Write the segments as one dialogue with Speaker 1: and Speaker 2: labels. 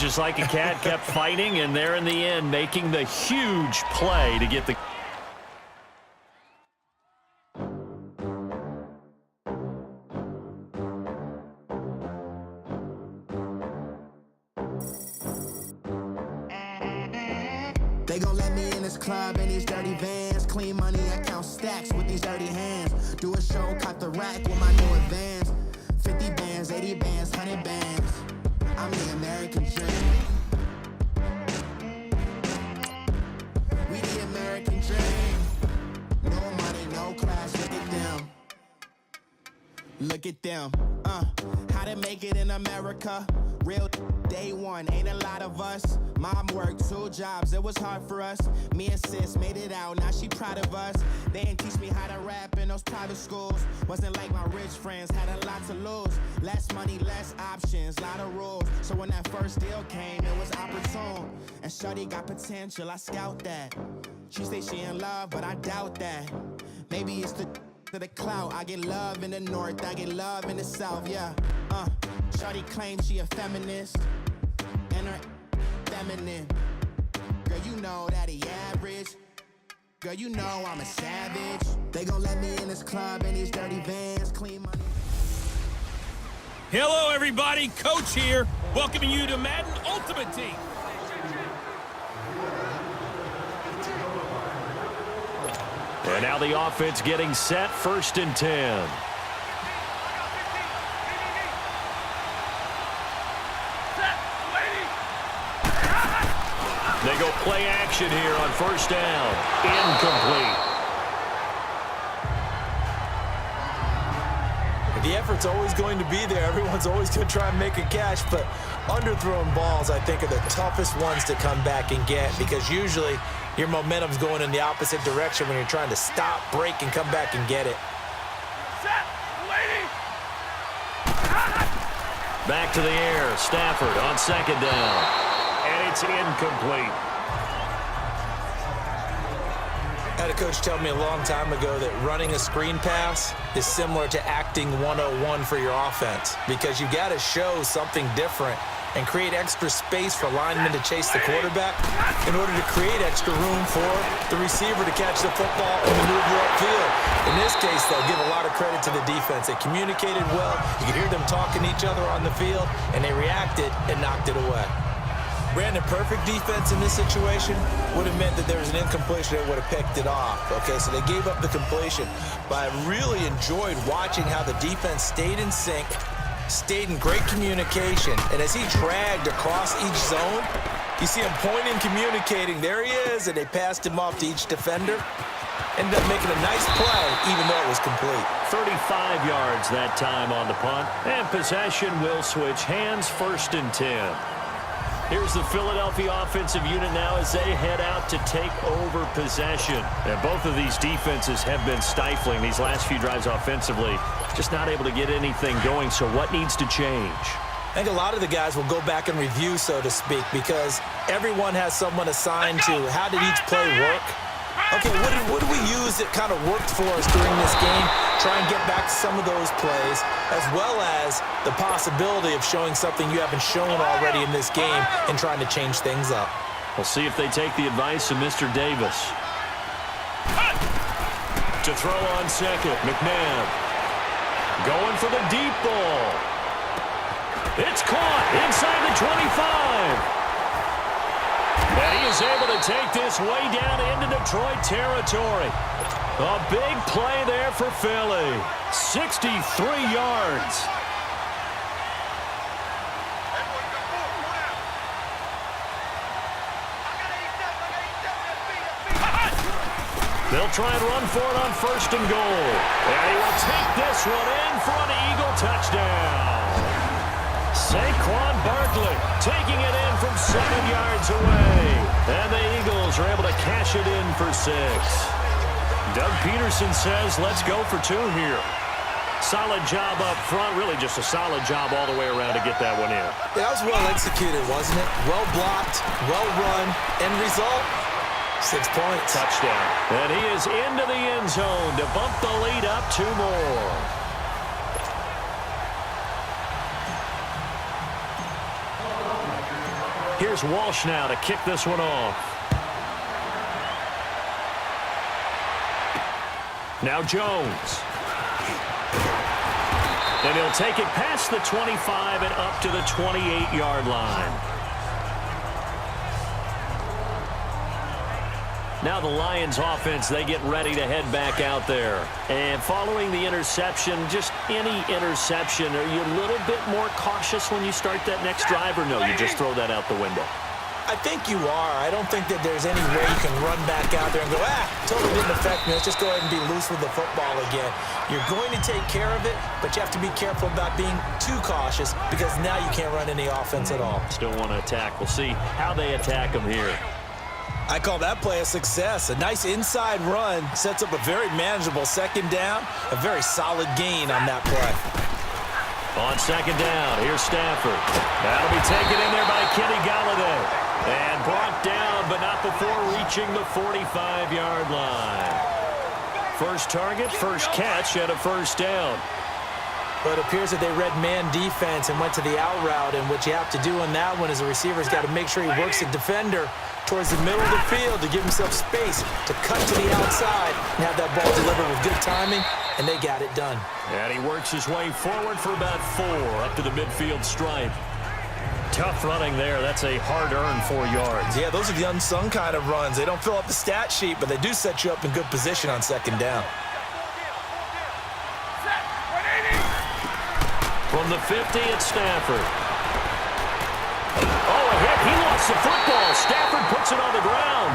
Speaker 1: just like a cat, kept fighting, and there in the end making the huge play to get the...
Speaker 2: They gon' let me in this club in these dirty vans. Clean money, I count stacks with these dirty hands. Do a show, cop the rack with my new advance. 50 bands, 80 bands, 100 bands. I'm the American dream. We the American dream. No money, no class, look at them. Look at them. How to make it in America. Real day one, ain't a lot of us. Mom worked 2 jobs, it was hard for us. Me and sis made it out, now she proud of us. They didn't teach me how to rap in those private schools. Wasn't like my rich friends, had a lot to lose. Less money, less options, lot of rules. So when that first deal came, it was opportune. And shorty got potential, I scout that. She say she in love, but I doubt that. Maybe it's the clout. I get love in the north, I get love in the south, yeah. Shorty claims she a feminist, and her feminine. Girl, you know that he average. Girl, you know I'm a savage. They gon' let me in this club in these dirty vans. Clean money.
Speaker 3: Hello, everybody. Coach here, welcoming you to Madden Ultimate Team.
Speaker 1: And now the offense getting set, 1st and 10. They go play action here on 1st down. Incomplete.
Speaker 4: The effort's always going to be there. Everyone's always going to try and make a catch, but underthrown balls, I think, are the toughest ones to come back and get because usually your momentum's going in the opposite direction when you're trying to stop, break, and come back and get it.
Speaker 1: Back to the air. Stafford on 2nd down. And it's incomplete.
Speaker 4: I had a coach tell me a long time ago that running a screen pass is similar to acting 101 for your offense because you got to show something different and create extra space for linemen to chase the quarterback in order to create extra room for the receiver to catch the football and maneuver upfield. In this case, they'll give a lot of credit to the defense. They communicated well. You could hear them talking to each other on the field, and they reacted and knocked it away. Brandon, perfect defense in this situation would have meant that there was an incompletion that would have picked it off. Okay, so they gave up the completion. But I really enjoyed watching how the defense stayed in sync, stayed in great communication, and as he dragged across each zone, you see him pointing, communicating. There he is, and they passed him off to each defender. Ended up making a nice play, even though it was complete.
Speaker 1: 35 yards that time on the punt, and possession will switch hands, 1st and 10. Here's the Philadelphia offensive unit now as they head out to take over possession. And both of these defenses have been stifling these last few drives offensively. Just not able to get anything going, so what needs to change?
Speaker 4: I think a lot of the guys will go back and review, so to speak, because everyone has someone assigned to how did each play work. Okay, what did we use that kind of worked for us during this game? Try and get back to some of those plays, as well as the possibility of showing something you haven't shown already in this game and trying to change things up.
Speaker 1: We'll see if they take the advice of Mr. Davis. To throw on 2nd, McNabb. Going for the deep ball. It's caught inside the 25. And he is able to take this way down into Detroit territory. A big play there for Philly. 63 yards. They'll try and run for it on 1st and goal. And he will take this one in for an Eagle touchdown. Saquon Barkley taking it in from 7 yards away. And the Eagles are able to cash it in for 6. Doug Peterson says, let's go for 2 here. Solid job up front. Really just a solid job all the way around to get that one in.
Speaker 4: Yeah, that was well executed, wasn't it? Well blocked, well run. End result, 6 points.
Speaker 1: Touchdown. And he is into the end zone to bump the lead up 2 more. Here's Walsh now to kick this one off. Now Jones. And he'll take it past the 25 and up to the 28-yard line. Now the Lions offense, they get ready to head back out there. And following the interception, just any interception, are you a little bit more cautious when you start that next drive, or no, you just throw that out the window?
Speaker 4: I think you are. I don't think that there's any way you can run back out there and go, totally didn't affect me. Let's just go ahead and be loose with the football again. You're going to take care of it, but you have to be careful about being too cautious because now you can't run any offense at all.
Speaker 1: Still want to attack. We'll see how they attack them here.
Speaker 4: I call that play a success. A nice inside run sets up a very manageable second down, a very solid gain on that play.
Speaker 1: On second down, here's Stafford. That'll be taken in there by Kenny Golladay. And brought down, but not before reaching the 45-yard line. First target, first catch, and a first down.
Speaker 4: But it appears that they read man defense and went to the out route, and what you have to do on that one is a receiver's got to make sure he works the defender towards the middle of the field to give himself space to cut to the outside and have that ball delivered with good timing, and they got it done.
Speaker 1: And he works his way forward for about 4 up to the midfield stripe. Tough running there. That's a hard-earned 4 yards.
Speaker 4: Yeah, those are the unsung kind of runs. They don't fill up the stat sheet, but they do set you up in good position on second down.
Speaker 1: From the 50, it's Stafford. Oh, a hit. He lost the football. Stafford puts it on the ground.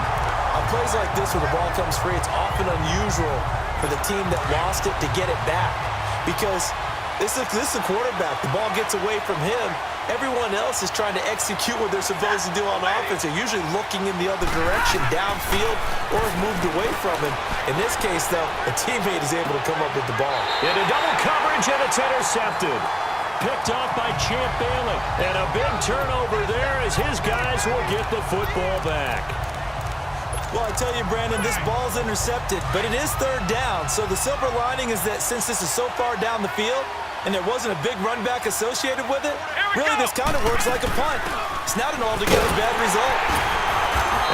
Speaker 4: On plays like this where the ball comes free, it's often unusual for the team that lost it to get it back because this is a quarterback. The ball gets away from him. Everyone else is trying to execute what they're supposed to do on offense. They're usually looking in the other direction, downfield, or have moved away from him. In this case, though, a teammate is able to come up with the ball.
Speaker 1: Into double coverage, and it's intercepted. Picked off by Champ Bailey. And a big turnover there as his guys will get the football back.
Speaker 4: Well, I tell you, Brandon, this ball's intercepted, but it is third down. So the silver lining is that since this is so far down the field, and there wasn't a big run back associated with it, really this kind of works like a punt. It's not an altogether bad result.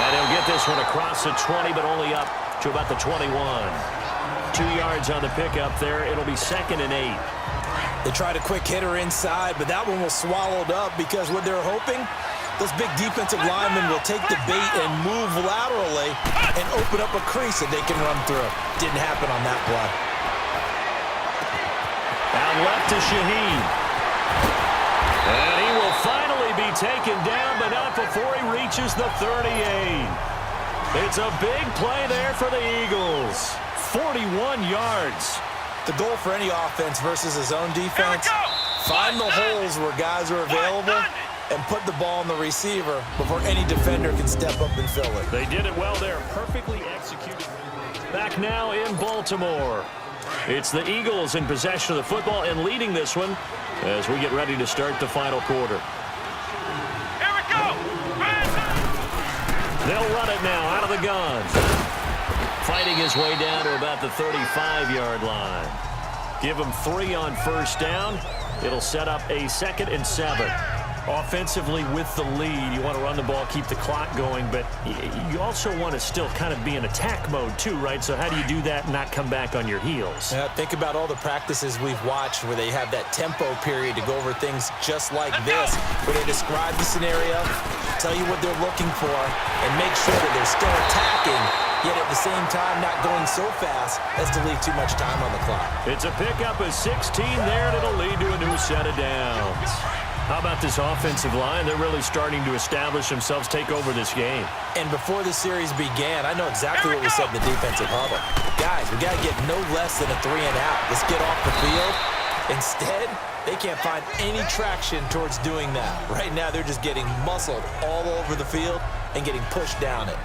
Speaker 1: And he'll get this one across the 20, but only up to about the 21. 2 yards on the pickup there. It'll be 2nd and 8.
Speaker 4: They tried a quick hitter inside, but that one was swallowed up because what they're hoping, those big defensive linemen will take the bait and move laterally and open up a crease that they can run through. Didn't happen on that play.
Speaker 1: Out left to Shaheed. And he will finally be taken down, but not before he reaches the 38. It's a big play there for the Eagles. 41 yards.
Speaker 4: The goal for any offense versus his own defense, find the holes where guys are available and put the ball on the receiver before any defender can step up and fill it.
Speaker 1: They did it well there. Perfectly executed. Back now in Baltimore. It's the Eagles in possession of the football and leading this one as we get ready to start the final quarter.
Speaker 3: Here we go.
Speaker 1: They'll run it now out of the gun. Fighting his way down to about the 35-yard line. Give him 3 on first down. It'll set up a 2nd and 7. Offensively with the lead, you want to run the ball, keep the clock going, but you also want to still kind of be in attack mode too, right? So how do you do that and not come back on your heels?
Speaker 4: Yeah, think about all the practices we've watched where they have that tempo period to go over things just like this, where they describe the scenario, tell you what they're looking for, and make sure that they're still attacking, yet at the same time not going so fast as to leave too much time on the clock.
Speaker 1: It's a pickup of 16 there, and it'll lead to a new set of downs. How about this offensive line? They're really starting to establish themselves, take over this game.
Speaker 4: And before the series began, I know exactly what we said in the defensive huddle. Guys, we got to get no less than a 3 and out. Let's get off the field. Instead, they can't find any traction towards doing that. Right now, they're just getting muscled all over the field and getting pushed down it.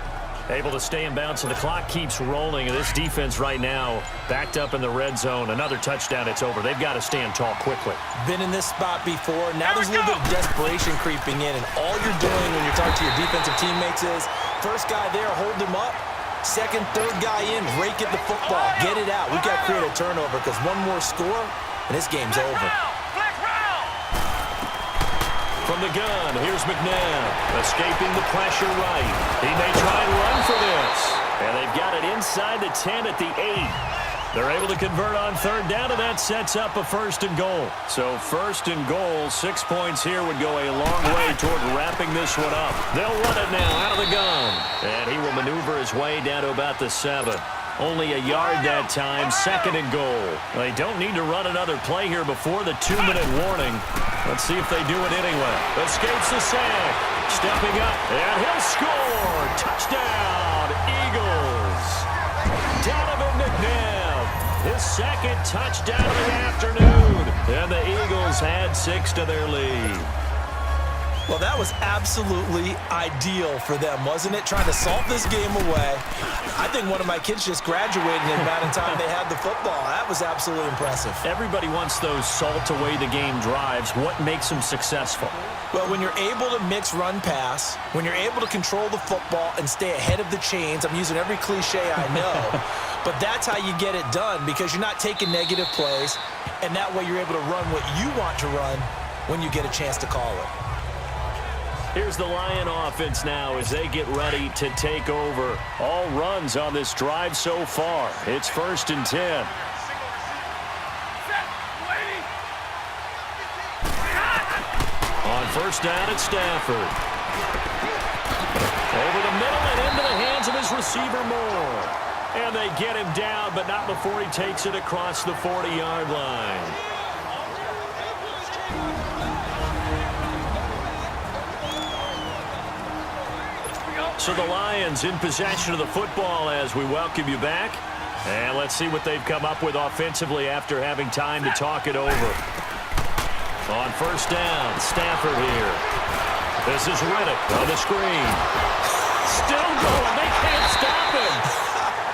Speaker 1: Able to stay in bounds, and the clock keeps rolling. And this defense right now backed up in the red zone. Another touchdown, it's over. They've got to stand tall quickly.
Speaker 4: Been in this spot before. Now there's a little bit of desperation creeping in, and all you're doing when you're talking to your defensive teammates is first guy there, hold him up. Second, third guy in, rake at the football. Get it out. We've got to create a turnover because one more score, and this game's over.
Speaker 1: from the gun. Here's McNabb, escaping the pressure right. He may try and run for this. And they've got it inside the 10 at the 8. They're able to convert on third down, and that sets up a first and goal. So first and goal, 6 points here would go a long way toward wrapping this one up. They'll run it now out of the gun. And he will maneuver his way down to about the 7. Only a yard that time, second and goal. They don't need to run another play here before the 2-minute warning. Let's see if they do it anyway. Escapes the sack. Stepping up, and he'll score. Touchdown, Eagles. Donovan McNabb. His second touchdown of the afternoon. And the Eagles add 6 to their lead.
Speaker 4: Well, that was absolutely ideal for them, wasn't it? Trying to salt this game away. I think one of my kids just graduated in the amount of time they had the football. That was absolutely impressive.
Speaker 1: Everybody wants those salt-away-the-game drives. What makes them successful?
Speaker 4: Well, when you're able to mix run-pass, when you're able to control the football and stay ahead of the chains, I'm using every cliche I know, but that's how you get it done because you're not taking negative plays, and that way you're able to run what you want to run when you get a chance to call it.
Speaker 1: Here's the Lion offense now as they get ready to take over. All runs on this drive so far. It's first and 10. On first down at Stafford. Over the middle and into the hands of his receiver Moore. And they get him down, but not before he takes it across the 40-yard line. So the Lions in possession of the football as we welcome you back. And let's see what they've come up with offensively after having time to talk it over. On first down, Stafford here. This is Riddick on the screen. Still going. They can't stop him.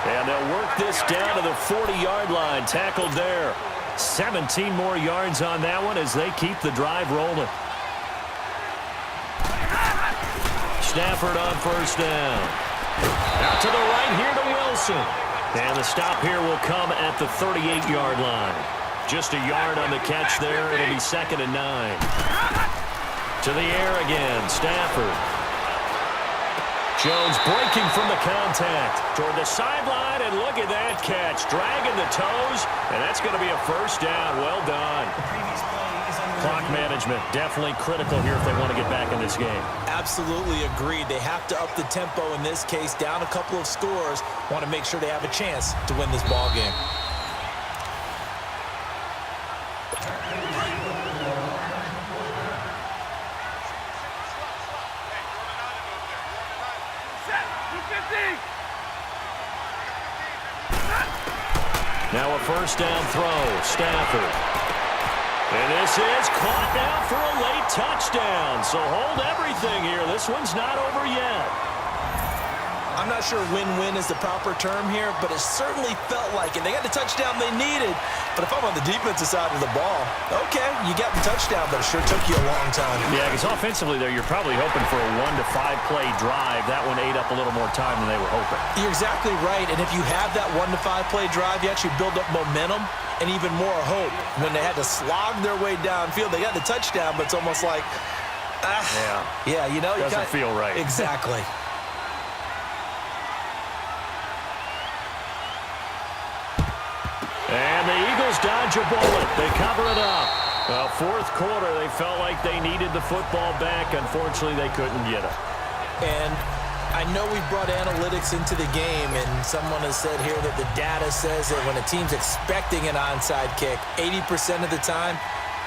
Speaker 1: And they'll work this down to the 40-yard line. Tackled there. 17 more yards on that one as they keep the drive rolling. Stafford on first down. Out to the right here to Wilson. And the stop here will come at the 38-yard line. Just a yard on the catch there. It'll be second and 9. To the air again, Stafford. Jones breaking from the contact. Toward the sideline, and look at that catch. Dragging the toes, and that's going to be a first down. Well done. Clock management, definitely critical here if they want to get back in this game.
Speaker 4: Absolutely agreed. They have to up the tempo in this case, down a couple of scores. Want to make sure they have a chance to win this ball game.
Speaker 1: Now a first down throw, Stafford. And this is caught now for a late touchdown. So hold everything here. This one's not over yet.
Speaker 4: I'm not sure win-win is the proper term here, but it certainly felt like it. They got the touchdown they needed. But if I'm on the defensive side of the ball, okay, you got the touchdown, but it sure took you a long time.
Speaker 1: Yeah, because offensively there, you're probably hoping for a 1 to 5 play drive. That one ate up a little more time than they were hoping.
Speaker 4: You're exactly right. And if you have that 1 to 5 play drive, you actually build up momentum and even more hope. When they had to slog their way downfield, they got the touchdown, but it's almost like, yeah, you know,
Speaker 1: doesn't feel right.
Speaker 4: Exactly.
Speaker 1: And the Eagles dodge a bullet. They cover it up. Fourth quarter, they felt like they needed the football back. Unfortunately, they couldn't get it.
Speaker 4: And I know we brought analytics into the game, and someone has said here that the data says that when a team's expecting an onside kick, 80% of the time,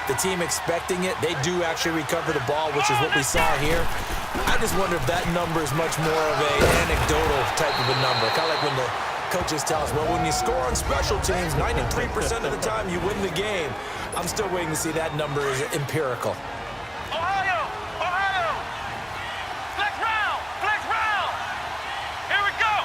Speaker 4: the team expecting it, they do actually recover the ball, which is what we saw here. I just wonder if that number is much more of an anecdotal type of a number. Kind of like when the coaches tell us, well, when you score on special teams, 93% of the time you win the game. I'm still waiting to see that number is empirical.
Speaker 5: Ohio! Flex round! Here we go!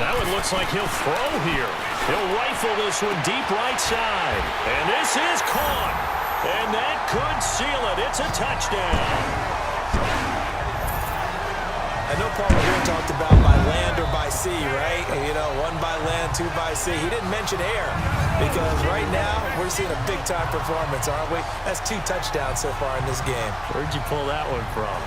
Speaker 1: That one looks like he'll throw here. He'll rifle this one deep right side. And this is caught. And that could seal it. It's a touchdown.
Speaker 4: I know Paul here talked about by land or by sea, right? You know, 1 by land, 2 by sea. He didn't mention air because right now we're seeing a big-time performance, aren't we? That's 2 touchdowns so far in this game.
Speaker 1: Where'd you pull that one from?